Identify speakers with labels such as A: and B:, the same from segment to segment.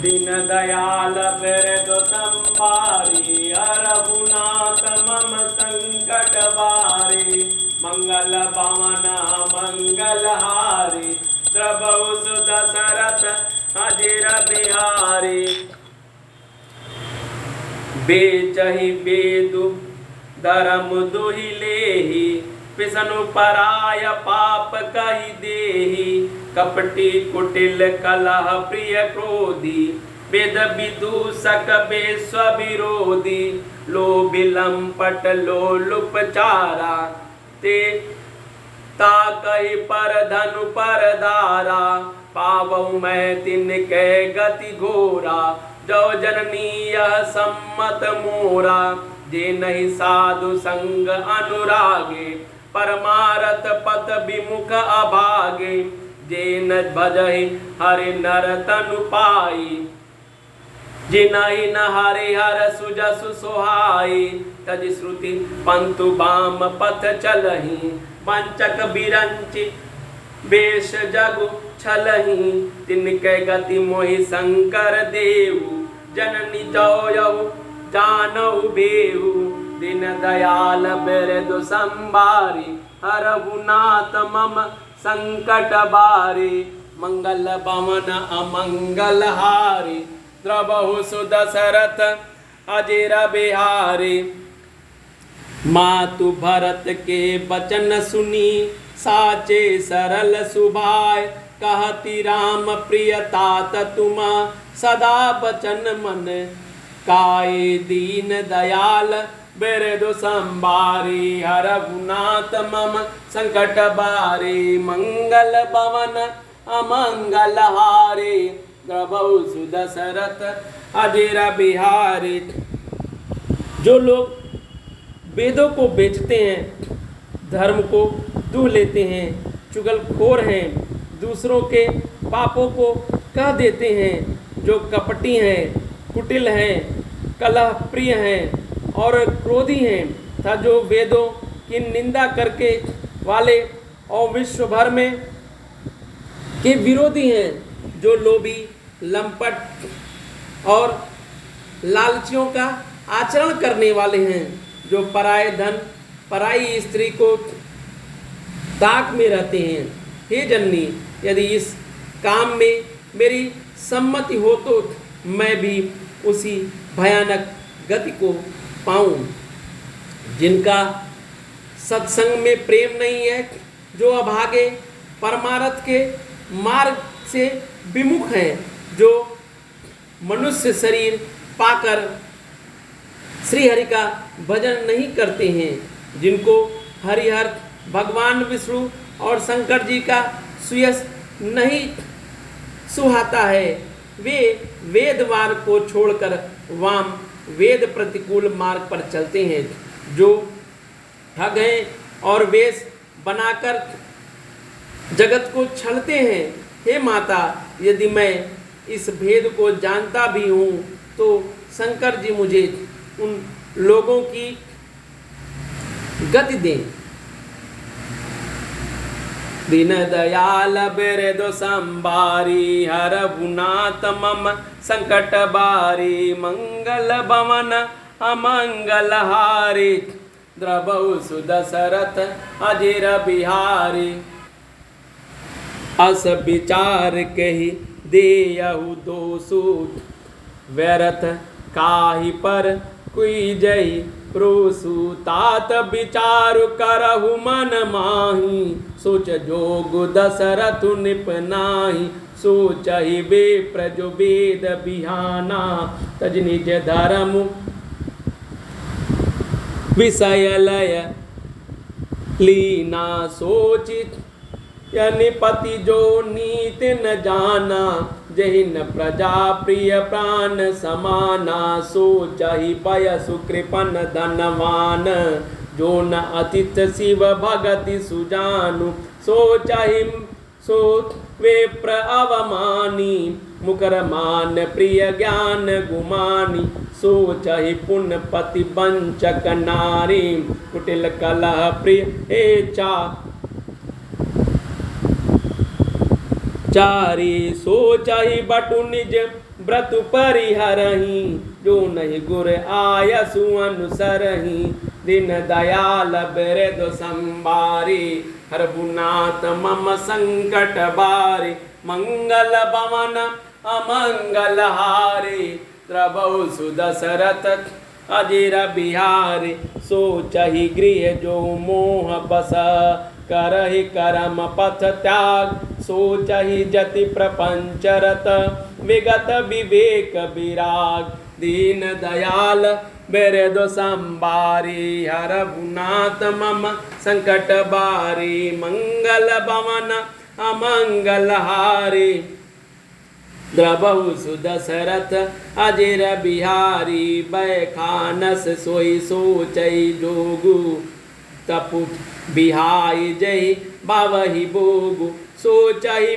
A: दीन दयाल बिरद संभारी रघुनाथ मम संकट बारे मंगल भवन मंगलहारी प्रभु दशरथ अजिर बिहारी बेचहि बेदु धर्म दुहि लेहि पिसनु पराय पाप कहि देहि कपटी कुटिल कलह प्रिय क्रोधी वेद विदूषक बेस्व विरोधी लोभिलम पट लोलुपचारा ते ताकहि पर धनु पर दारा पावौ मैं तिनके गति घोरा जो जननी यह सम्मत मोरा जे नहीं साधु संग अनुरागे परमारथ पथ विमुख अभागे जे न भजहि हरि नर तनु पाई जिनहि न हरिहर सुजसु सोहाई तज श्रुति पंतु बाम पथ चलहि पंचक बिरंचि वेश जगु छलहि तिनके गति मोहि शंकर देवु जननी जोयऊ जानऊ बेहु दिन दयाल बिरदु संभारी हरहुनाथ मम संकट बारी मंगल भवन अमंगल हारी द्रवहु सुदशरथ अजिर बिहारी मातु भरत के बचन सुनी साचे सरल सुभाय कहती राम प्रिय तात तुम सदा बचन मन काये दीन दयाल बिरदु संभारी रघुनाथ मम संकट बारी मंगल भवन अमंगल हारी द्रवहु सुदशरथ अजिर बिहारी। जो लोग वेदों को बेचते हैं, धर्म को दूह लेते हैं, चुगलखोर हैं, दूसरों के पापों को कह देते हैं, जो कपटी हैं, कुटिल हैं, कलह प्रिय हैं और क्रोधी हैं तथा जो वेदों की निंदा करके वाले और विश्व भर में के विरोधी हैं, जो लोभी लंपट और लालचियों का आचरण करने वाले हैं, जो पराये धन पराई स्त्री को ताक में रहते हैं। हे जननी, यदि इस काम में मेरी सम्मति हो तो मैं भी उसी भयानक गति को पाऊं। जिनका सत्संग में प्रेम नहीं है, जो अभागे परमार्थ के मार्ग से विमुख हैं, जो मनुष्य शरीर पाकर श्री हरि का भजन नहीं करते हैं, जिनको हरिहर भगवान विष्णु और शंकर जी का सुयश नहीं सुहाता है, वे वेद मार्ग को छोड़कर वाम वेद प्रतिकूल मार्ग पर चलते हैं। जो ठग हैं और वेश बनाकर जगत को छलते हैं। हे माता, यदि मैं इस भेद को जानता भी हूँ तो शंकर जी मुझे उन लोगों की गति दें। दीन दयाल बिरदु संभारी रघुनाथ मम संकट बारी मंगल भवन अमंगल हारी द्रवहु सुदशरथ अजिर बिहारी। अस विचार कहि देयहु दोषु व्यर्थ काहि पर कुई जहि प्रोसु तात विचारु करहु मन माही सोच जोग दशरथ निप नाही सोचहि विप्र जो वेद बिहाना तज निज धर्म विषय लय लीना सोचित निपति जो नीति न जाना जहिन प्रजा प्रिय प्राण समाना सोचहि पयसु कृपन धनवान जो न अतिथ शिव भगति सुजानु सोचहि सो विप्र अवमानी मुकर मान प्रिय ज्ञान गुमानी सोचहि पुण्य पति वंचक नारी कुटिल कलह प्रिय एचा चारी सोचहि बटु निज व्रत परिहरहि, जो नहीं गुर आयसु अनुसरहि। दीन दयाल बिरधु संभारी, हरहुनाथ मम संकट बारी। मंगल भवन अमंगल हारी, द्रवहु सुदशरथ अजिर बिहारी। सोचहि गृह जो मोह बस, करहि करम पथ त्याग। सोचहि जति प्रपंच रत, विगत विवेक विराग। दीन दयाल बिरधु संभारी, हरहुनाथ मम संकट बारी। मंगल भवन अमंगल हारी, द्रवहु सुदशरथ अजिर बिहारी। बैखानस सोई सोचई जोगु, तपु बिहाई जय बावहि बोगु। सोचहि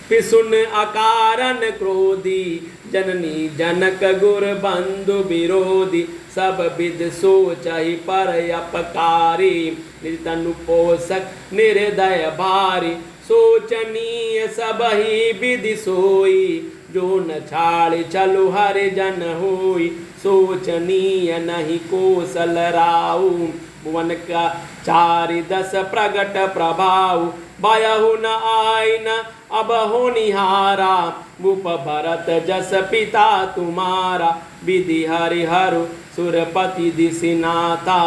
A: पिसुन अकारन क्रोधी, जननी जनक गुर बंधु विरोधी। सब विद सोचहि पर अपकारी, निज तनु पोषक निर्दय भारी। सोचनीय सबहि विधि सोई, जो न छाड़ चलु हरि जन होई। सोचनीय नहीं कोसल राऊ, भुवन का चारि दस प्रगट प्रभाव। भयहु न आइन अब होनिहारा, भूप भरत जस पिता तुम्हारा। विधि हरिहरु सुरपति दिसिनाथा,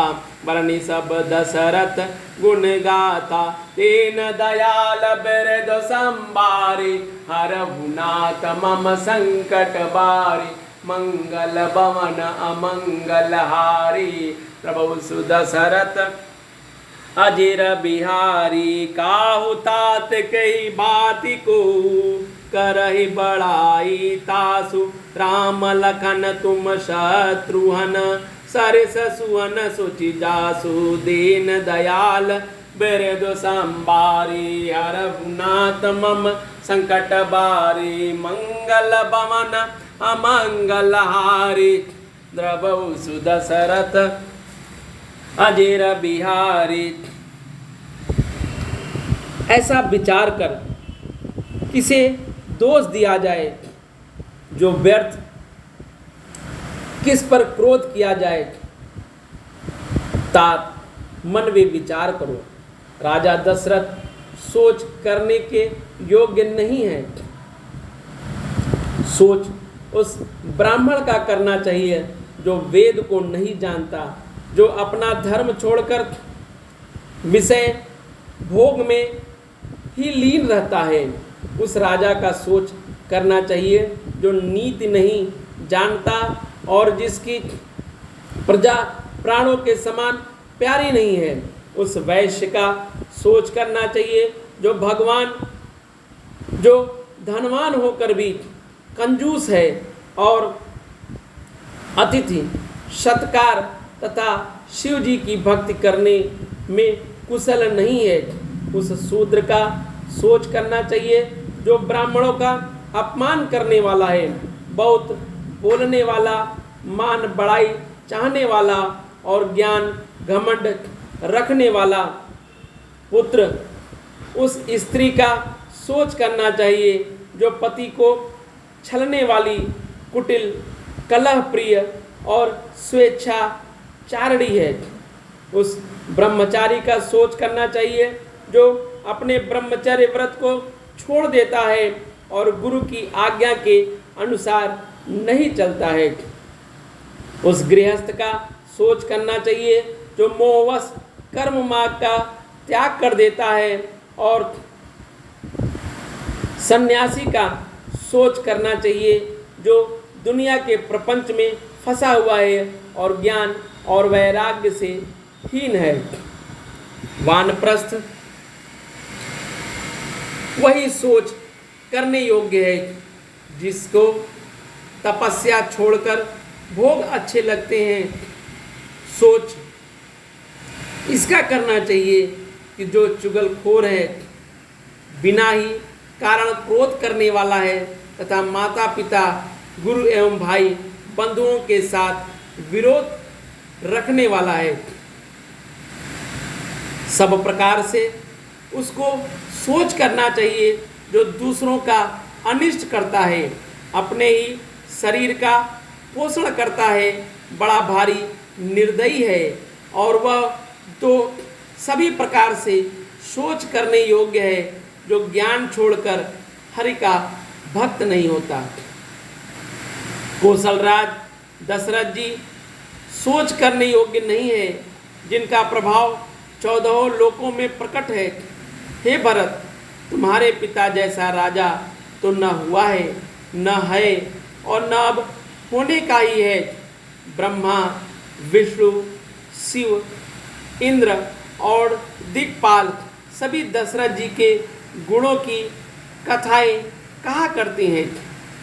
A: बरनि सब दशरथ गुण गाथा। तेन दयाल बिरधु संभारी, हरहुनाथ मम संकट बारी। मंगल भवन अमंगल हारी, प्रभु सुदशरथ अजिर बिहारी। काहु तात कही बाति को, करहि बड़ाई तासु। राम लखन तुम शत्रुहन, सरिस सुवन सुचि जासु। दीन दयाल बिरधु संभारी, हरहुनाथ मम संकट बारी। मंगल भवन अमंगल हारी, द्रवहु सुदशरथ अजिर बिहारी। ऐसा विचार कर किसे दोष दिया जाए जो व्यर्थ, किस पर क्रोध किया जाए। तात मन में विचार करो, राजा दशरथ सोच करने के योग्य नहीं है। सोच उस ब्राह्मण का करना चाहिए जो वेद को नहीं जानता, जो अपना धर्म छोड़कर विषय भोग में ही लीन रहता है। उस राजा का सोच करना चाहिए जो नीति नहीं जानता और जिसकी प्रजा प्राणों के समान प्यारी नहीं है। उस वैश्य का सोच करना चाहिए जो भगवान, जो धनवान होकर भी कंजूस है और अतिथि सत्कार तथा शिव जी की भक्ति करने में कुशल नहीं है। उस शूद्र का सोच करना चाहिए जो ब्राह्मणों का अपमान करने वाला है, बहुत बोलने वाला, मान बड़ाई चाहने वाला और ज्ञान घमंड रखने वाला पुत्र। उस स्त्री का सोच करना चाहिए जो पति को छलने वाली, कुटिल, कलह प्रिय और स्वेच्छाचारिणी है। उस ब्रह्मचारी का सोच करना चाहिए जो अपने ब्रह्मचर्य व्रत को छोड़ देता है और गुरु की आज्ञा के अनुसार नहीं चलता है। उस गृहस्थ का सोच करना चाहिए जो मोहवश कर्म मार्ग का त्याग कर देता है और सन्यासी का सोच करना चाहिए जो दुनिया के प्रपंच में फंसा हुआ है और ज्ञान और वैराग्य से हीन है। वानप्रस्थ वही सोच करने योग्य है जिसको तपस्या छोड़कर भोग अच्छे लगते हैं। सोच इसका करना चाहिए कि जो चुगलखोर है, बिना ही कारण क्रोध करने वाला है तथा माता पिता, गुरु एवं भाई बंधुओं के साथ विरोध रखने वाला है, सब प्रकार से उसको सोच करना चाहिए जो दूसरों का अनिष्ट करता है, अपने ही शरीर का पोषण करता है, बड़ा भारी निर्दयी है और वह तो सभी प्रकार से सोच करने योग्य है जो ज्ञान छोड़कर हरि का भक्त नहीं होता। कौशलराज दशरथ जी सोच करने योग्य नहीं है, जिनका प्रभाव 14 लोकों में प्रकट है। हे भरत, तुम्हारे पिता जैसा राजा तो न हुआ है, न है और न अब होने का ही है। ब्रह्मा, विष्णु, शिव, इंद्र और दिक्पाल सभी दशरथ जी के गुणों की कथाएं कहा करते हैं।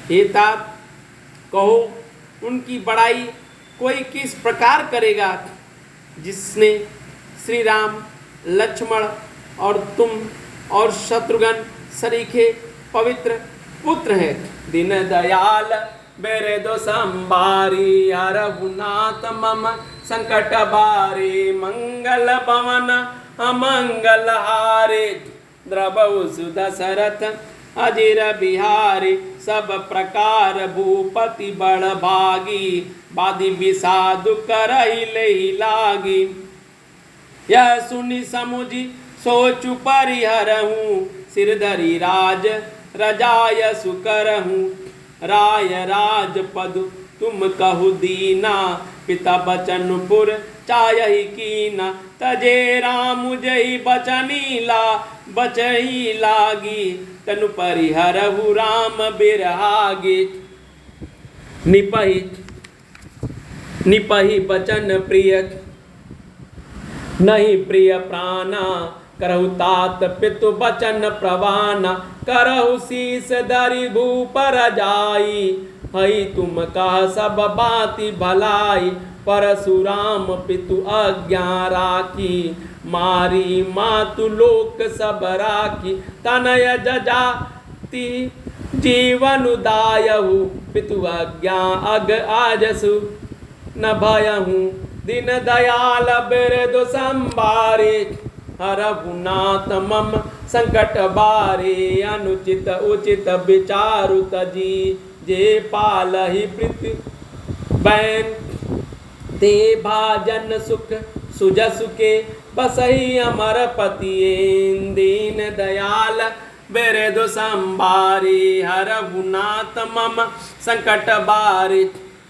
A: हे तात, कहो उनकी बड़ाई कोई किस प्रकार करेगा, जिसने श्री राम, लक्ष्मण और तुम और शत्रुघ्न सरीखे पवित्र पुत्र हैं। दीन दयाल बेरे दो संबारी हरहुनाथ मम संकट बारे मंगल भवन अमंगल हारे द्रवहु सुदशरथ अजिर बिहारी सब प्रकार भूपति बड़ भागी बादी विषादु करहि लेहि लागी। यह सुनि समुझि सोचु परिहरहूँ सिरधरि राज रजाय सुकरहूँ। राय राज पद तुम कहु दीना पिता बचनपुर चायहि कीना। तजे राम जहि बचनीला बचही लागी तनु परिहरहु राम बिरहागे। निपहि बचन प्रिय नहीं प्रिय प्राणा करहु तात पितु बचन प्रवाना। करहु शीस धरि भूप रजाई हई तुम कह सब बाति भलाई। परशुराम पितु आज्ञा राखी मारी मातु लोक सब राखी। तनय जजाति जीवन दायहु पितु आज्ञा अग आजसु न भयहु। दिन दयाल बिरदु संबारे हरहुनाथ मम संकट बारे। अनुचित उचित विचारु तजी जे पालहि प्रीति बैन। ते भाजन सुख सुजसु के बसहि अमर पतियेन। दीन दयाल बिरदु संबारे हरहुनाथ मम संकट बारे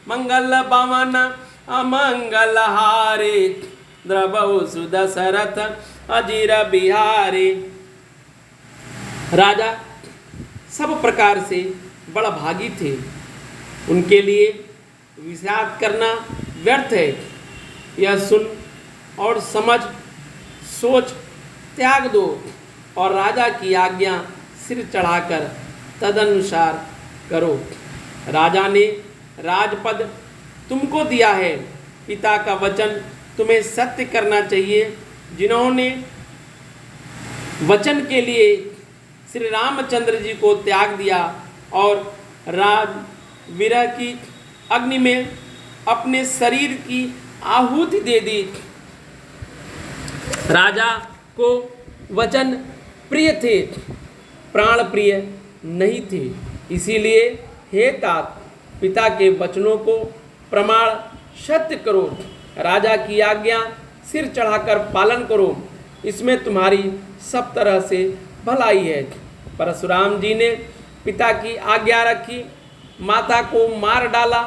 A: मंगल भवन अमंगल हारे द्रवहु सुदशरथ अजिर बिहारी। राजा सब प्रकार से बड़ा भागी थे, उनके लिए विषाद करना व्यर्थ है। यह सुन और समझ सोच त्याग दो और राजा की आज्ञा सिर चढ़ाकर तदनुसार करो। राजा ने राजपद तुमको दिया है, पिता का वचन तुम्हें सत्य करना चाहिए। जिन्होंने वचन के लिए श्री रामचंद्र जी को त्याग दिया और राज विरह की अग्नि में अपने शरीर की आहुति दे दी। राजा को वचन प्रिय थे, प्राण प्रिय नहीं थे। इसीलिए हे तात, पिता के वचनों को प्रमाण सत्य करो। राजा की आज्ञा सिर चढ़ाकर पालन करो, इसमें तुम्हारी सब तरह से भलाई है। परशुराम जी ने पिता की आज्ञा रखी, माता को मार डाला।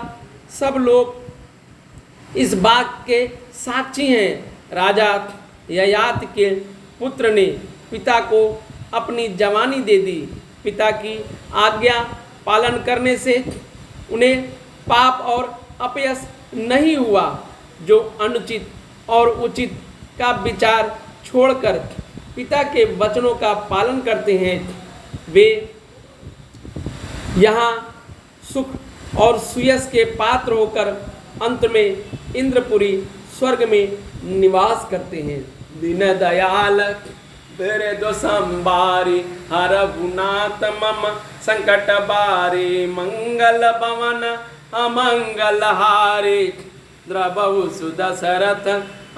A: सब लोग इस बात के साक्षी हैं। राजा ययाति के पुत्र ने पिता को अपनी जवानी दे दी। पिता की आज्ञा पालन करने से उन्हें पाप और अपयश नहीं हुआ। जो अनुचित और उचित का विचार छोड़कर पिता के वचनों का पालन करते हैं, वे यहाँ सुख और सुयश के पात्र होकर अंत में इंद्रपुरी स्वर्ग में निवास करते हैं। दीन दयाल बिरदु संबारी हरहुनाथ मम संकट बारे मंगल भवन अमंगल हारे द्रवहु सुदशरथ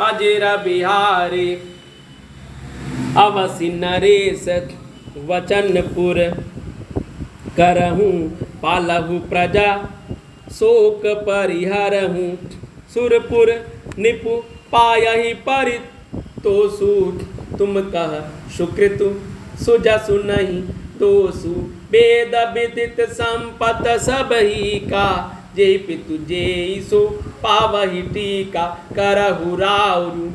A: अजिर बिहारी। अवसि नरेश वचनपुर करहूँ पालहु प्रजा शोक परिहरहूँ सुरपुर निपु पायहि परितोषु तुम कह सुकृतु सुजसु नहीं दोषु वेद विदित संपत सब ही का जे पितु जे सो पावहि टीका करहु राउरु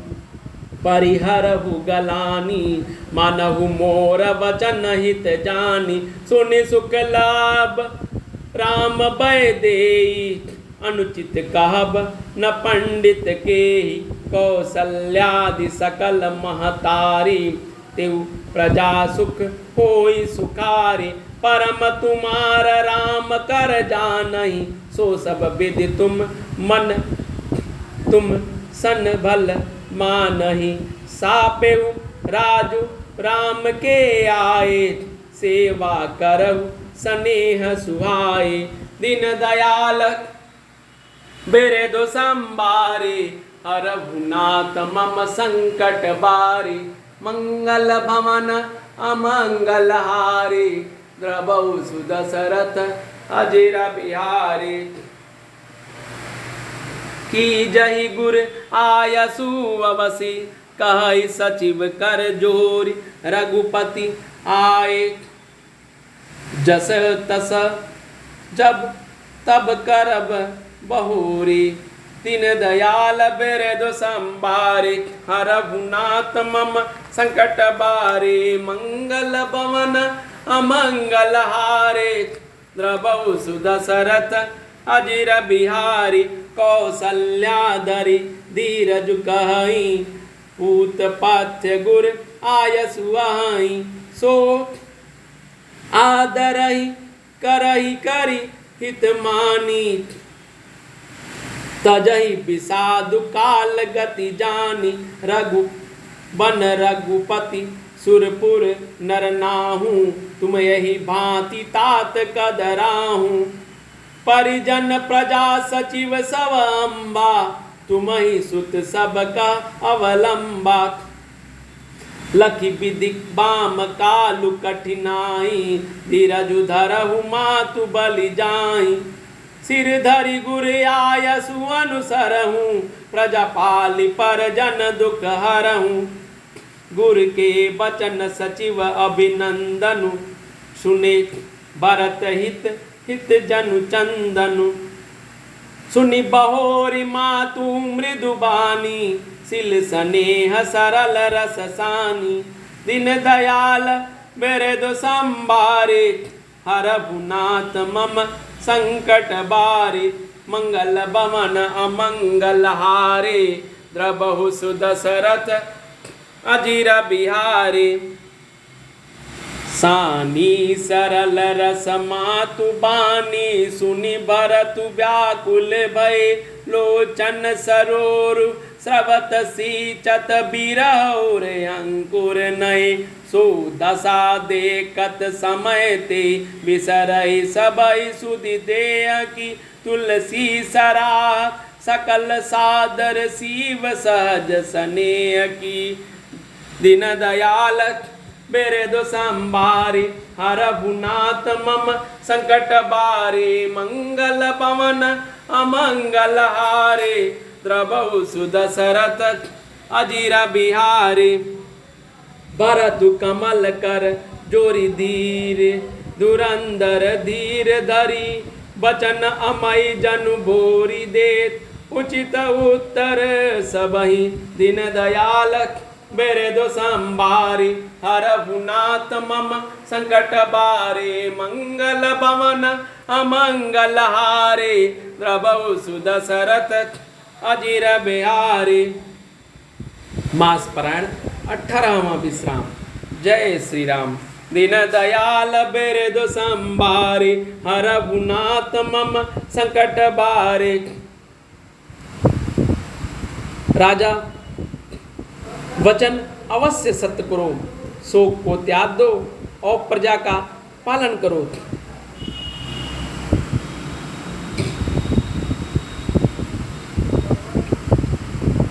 A: परिहरहु गलानी मानहु मोर वचन हित जानी सुनि सुख लाभ राम भय देई अनुचित कहब न पंडित के कौशल्यादि सकल महतारी तेउ प्रजा सुख होई सुखारी परम तुम्हार राम कर जानहि सो सब विधि तुम मन तुम सन भल मानहि सापेउ राजु राम के आए सेवा करहु स्नेह सुहाए दीन दयाल बिरदु संबारे हरहु नाथ मम संकट बारे मंगल भवन अमंगल हारे द्रवौ सुदशरथ अजिर बिहारी की जहि गुर आयसु अवसी कहई सचिव कर जोरी रघुपति आए जस तस जब तब करब बहुरी दीन दयाल बिरदु संबारे हरहु नाथ मम संकट बारे मंगल भवन अमंगल हारे द्रवौ सुदशरथ अजिर बिहारी कौशल्याधरि धीरज कहई पूत पाथ्य गुर आयसु आहई सो आदरहि करहि करि हित मानी तजहि विषादु काल गति जानी रघु बन रघुपति सुरपुर नर नाहू तुम यही भांति तात कदराहू परिजन प्रजा सचिव सब अम्बा तुम ही सुत सब का अवलंबा लखि विधि बाम कालु कठिनाई धीरजु धरहु मातु बलि जाई सिर धरि गुर आयसु अनुसरहूँ प्रजा पालि पर जन दुख हरहूँ गुर के बचन सचिव अभिनंदनु सुने भरत हित हित जनु चंदनु सुनि बहोरी मातु मृदुबानी सिल स्नेह सरल रस सानी दीन दयाल बिरदु संबारे हरहु नाथ मम संकट बारे मंगल भवन अमंगल हारे द्रवहु सुदशरथ अजिर बिहारी सानी सरल रस मातु बानी सुनि भरतु व्याकुल भय लोचन सरोरु स्रवत सींचत बिरहोर अंकुर नय सो दशा देखत समय ते बिसरहि सबहि सुधि देह की तुलसी सराह सकल सादर शिव सहज स्नेह की दीन दयाल बिरदु संबारी हरहु नाथ मम संकट बारे मंगल पवन अमंगल हारे द्रवहु सुदशरथ अजिर बिहारी भरतु कमल कर जोरी धीर धुरंधर धीर धरी बचन अमय जनु भोरी देत उचित उत्तर सबहि दीन दयाल बिरदु संबारी हरहु नाथ मम संकट बारे मंगल भवन अमंगल हारे द्रवहु सुदशरथ अजिर बिहारी। मास पारायण 18वां विश्राम। जय श्री राम। दीन दयाल बिरदु संबारे हरहु नाथ मम संकट बारे। राजा वचन अवश्य सत्य करो, शोक को त्याग दो और प्रजा का पालन करो।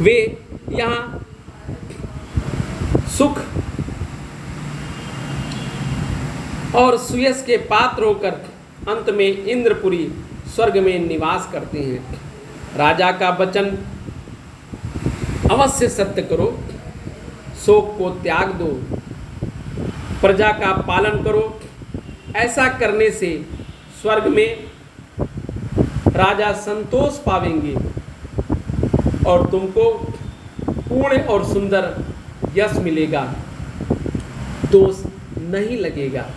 A: वे यहाँ सुख और सुयश के पात्र होकर अंत में इंद्रपुरी स्वर्ग में निवास करते हैं। राजा का वचन अवश्य सत्य करो, शोक को त्याग दो, प्रजा का पालन करो। ऐसा करने से स्वर्ग में राजा संतोष पावेंगे और तुमको पूर्ण और सुंदर यश मिलेगा, दोष नहीं लगेगा।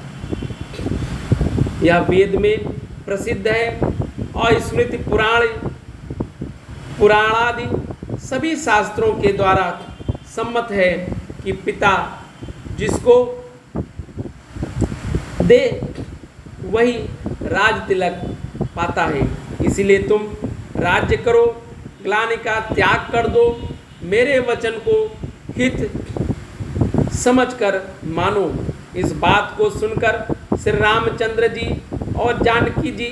A: यह वेद में प्रसिद्ध है और स्मृति पुराणादि सभी शास्त्रों के द्वारा सम्मत है कि पिता जिसको दे वही राज तिलक पाता है। इसीलिए तुम राज्य करो, ग्लानि का त्याग कर दो, मेरे वचन को हित समझकर मानो। इस बात को सुनकर श्री रामचंद्र जी और जानकी जी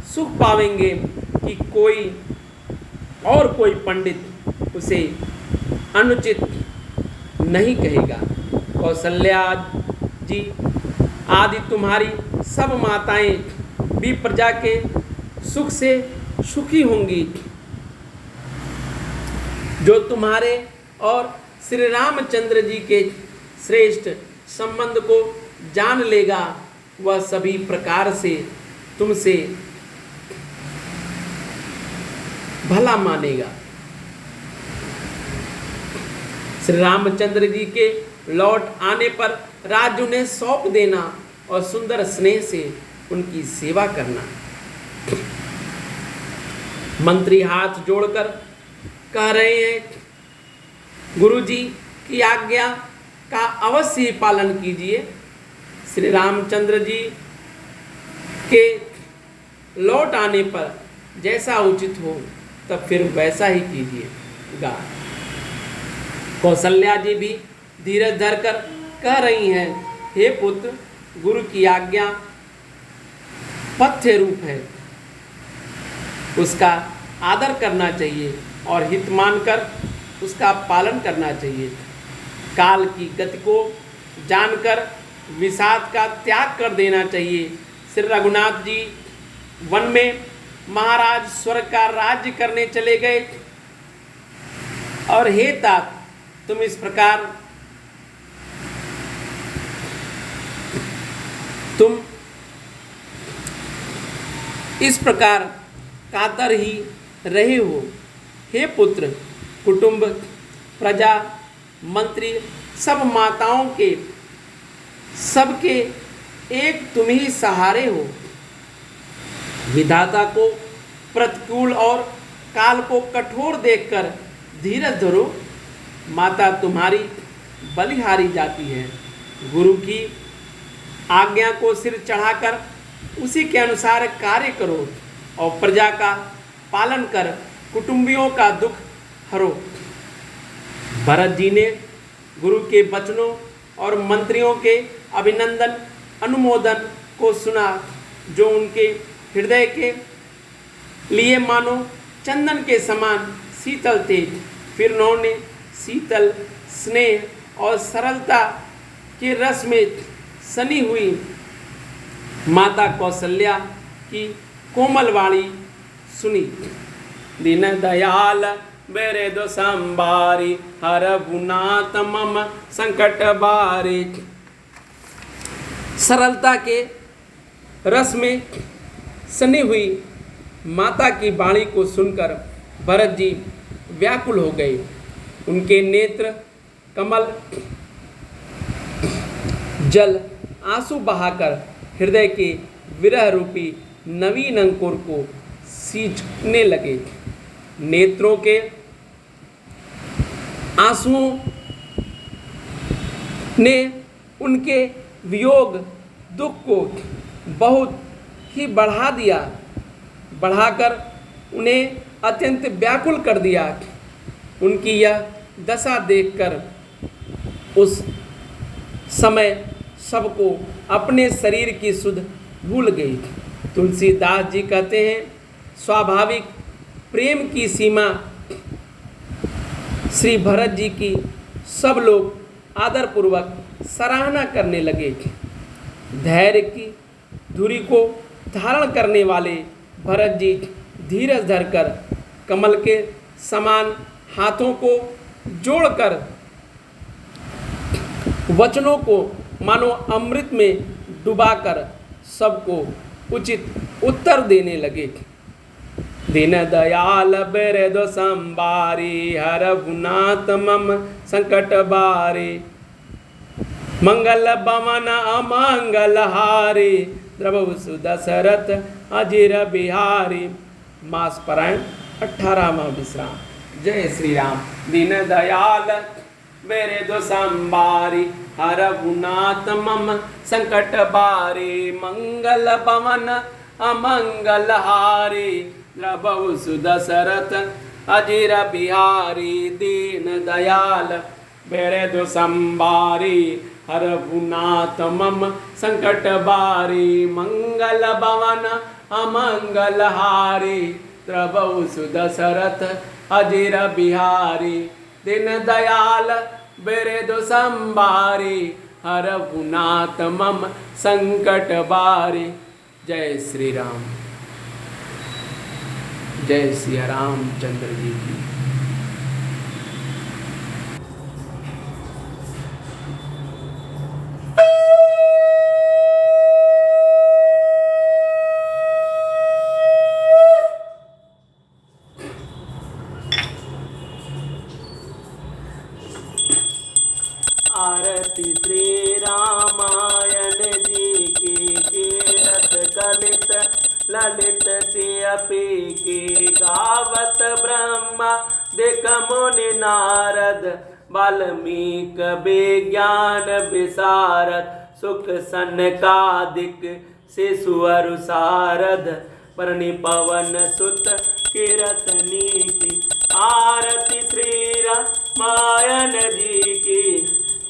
A: सुख पावेंगे कि कोई पंडित उसे अनुचित नहीं कहेगा। कौशल्या जी आदि तुम्हारी सब माताएं भी प्रजा के सुख से सुखी होंगी। जो तुम्हारे और श्री रामचंद्र जी के श्रेष्ठ संबंध को जान लेगा वह सभी प्रकार से तुमसे भला मानेगा। श्री रामचंद्र जी के लौट आने पर राज्य उन्हें सौंप देना और सुंदर स्नेह से उनकी सेवा करना। मंत्री हाथ जोड़कर कह रहे हैं, गुरुजी की आज्ञा का अवश्य ही पालन कीजिए। श्री रामचंद्र जी के लौट आने पर जैसा उचित हो तब फिर वैसा ही कीजिएगा। कौशल्या जी भी धीरज धरकर कह रही हैं, हे पुत्र, गुरु की आज्ञा पथ्य रूप है, उसका आदर करना चाहिए और हित मानकर उसका पालन करना चाहिए। काल की गति को जानकर विषाद का त्याग कर देना चाहिए। श्री रघुनाथ जी वन में महाराज स्वर्ग का राज्य करने चले गए और हे तात, तुम इस प्रकार कातर ही रहे हो। हे पुत्र, कुटुंब, प्रजा, मंत्री, सब माताओं के सबके एक तुम ही सहारे हो। विधाता को प्रतिकूल और काल को कठोर देखकर धीरज धरो। माता तुम्हारी बलिहारी जाती है। गुरु की आज्ञा को सिर चढ़ाकर उसी के अनुसार कार्य करो और प्रजा का पालन कर कुटुंबियों का दुख हरो। भरत जी ने गुरु के वचनों और मंत्रियों के अभिनंदन अनुमोदन को सुना, जो उनके हृदय के लिए मानो चंदन के समान शीतल थे। फिर उन्होंने शीतल स्नेह और सरलता के रस में सनी हुई माता कौशल्या की कोमल वाणी सुनी। दीन दयाल मेरे दो संबारी, हर गुनात मम संकट बारी। सरलता के रस में सनी हुई माता की वाणी को सुनकर भरत जी व्याकुल हो गए। उनके नेत्र कमल जल आंसू बहाकर हृदय के विरह रूपी नवीन अंकुर को सींचने लगे। नेत्रों के आंसुओं ने उनके वियोग दुख को बहुत ही बढ़ाकर उन्हें अत्यंत व्याकुल कर दिया। उनकी यह दशा देखकर उस समय सबको अपने शरीर की सुध भूल गई। तुलसीदास जी कहते हैं, स्वाभाविक प्रेम की सीमा श्री भरत जी की सब लोग आदरपूर्वक सराहना करने लगे। धैर्य की धुरी को धारण करने वाले भरत जी धीरज धरकर कमल के समान हाथों को जोड़कर वचनों को मानो अमृत में डुबाकर सबको उचित उत्तर देने लगे। दीन दयाल बिरद संबारी हर गुनात मम संकट बारे मंगल भवन अमंगल हारे द्रवहु सुदशरथ अजिर बिहारी। मास पारायण 18वां विश्राम। जय श्री राम। दीन दयाल बिरद संबारी हर गुनात मम संकट बारे मंगल भवन अमंगल हारे द्रवहु सुदशरथ अजिर बिहारी। दीन दयाल बिरद संबारी हर गुनात मम संकट बारी मंगल भवन अमंगल हारी द्रवहु सुदशरथ अजिर बिहारी। दीन दयाल बिरद संबारी हर गुनात मम संकट बारी। जय श्री राम। जय सिया रामचंद्र जी की। आरती श्री रामायण जी की कीरत कलित ललित सियपी की गावत ब्रह्मा दिक मुनि नारद वाल्मीक विज्ञान विशारद सुख सनकादिक शिशुअरु सारद परनि पवन सुत कीरतनी की। आरती श्री रामायण जी की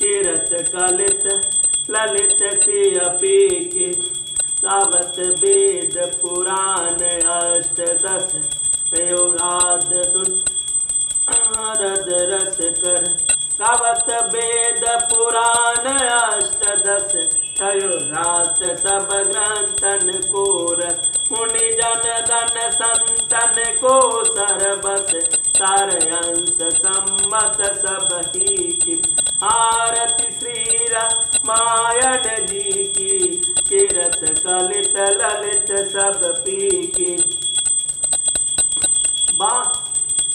A: कीरत कलित ललित सियपी की गावत वेद पुराण अष्टदश प्रयोगाद सुन आरद रस कर। गावत वेद पुराण अष्टदश प्रयोगात सब ग्रंथन को रस मुनि जन धन संतन को सरबस सारयंस सम्मत सब ही की। आरती श्री रामायण जी की कीरत कलित ललित सब पी की। बा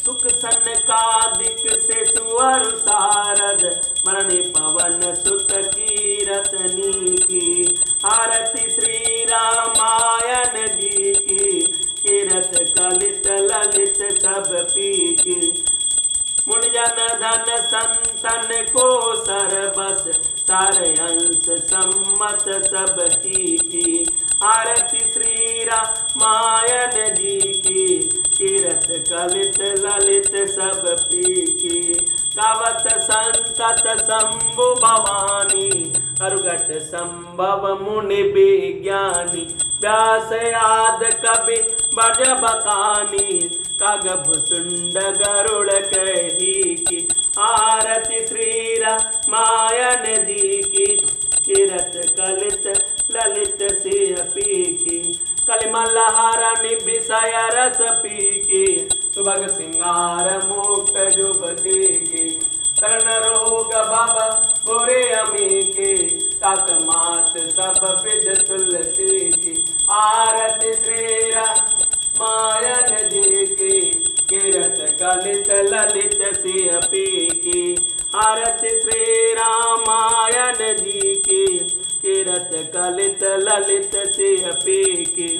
A: सुख सनकादिक से सुअरु सारद मरणि पवन सुत कीरतनी की। आरती श्री रामायण जी की कीरत कलित ललित सब पी की। मुनि जन धन संतन को सरबस सारयंस सम्मत सब ही की। आरती श्री रामायण जी की कीरत कलित ललित सब पी की। गावत संतत शंभु भवानी अरुगट संभव मुनि विज्ञानी व्यास आद कवि बज बकानी काग भुसुंड गरुड़ कही की। आरती श्री रामायण जी की कीरत कलित ललित सियपी की। कलिमलहारनि विषय रस पी की सुभग सिंगार मुक्त जुबती की। कर्ण रोग भव बुरे अमी की तात मात सब विद तुलसी की। आरती श्री रामायण जी की कीरत कलित ललित सियपी की। आरती श्री रामायण जी की कीरत कलित ललित सियपी की।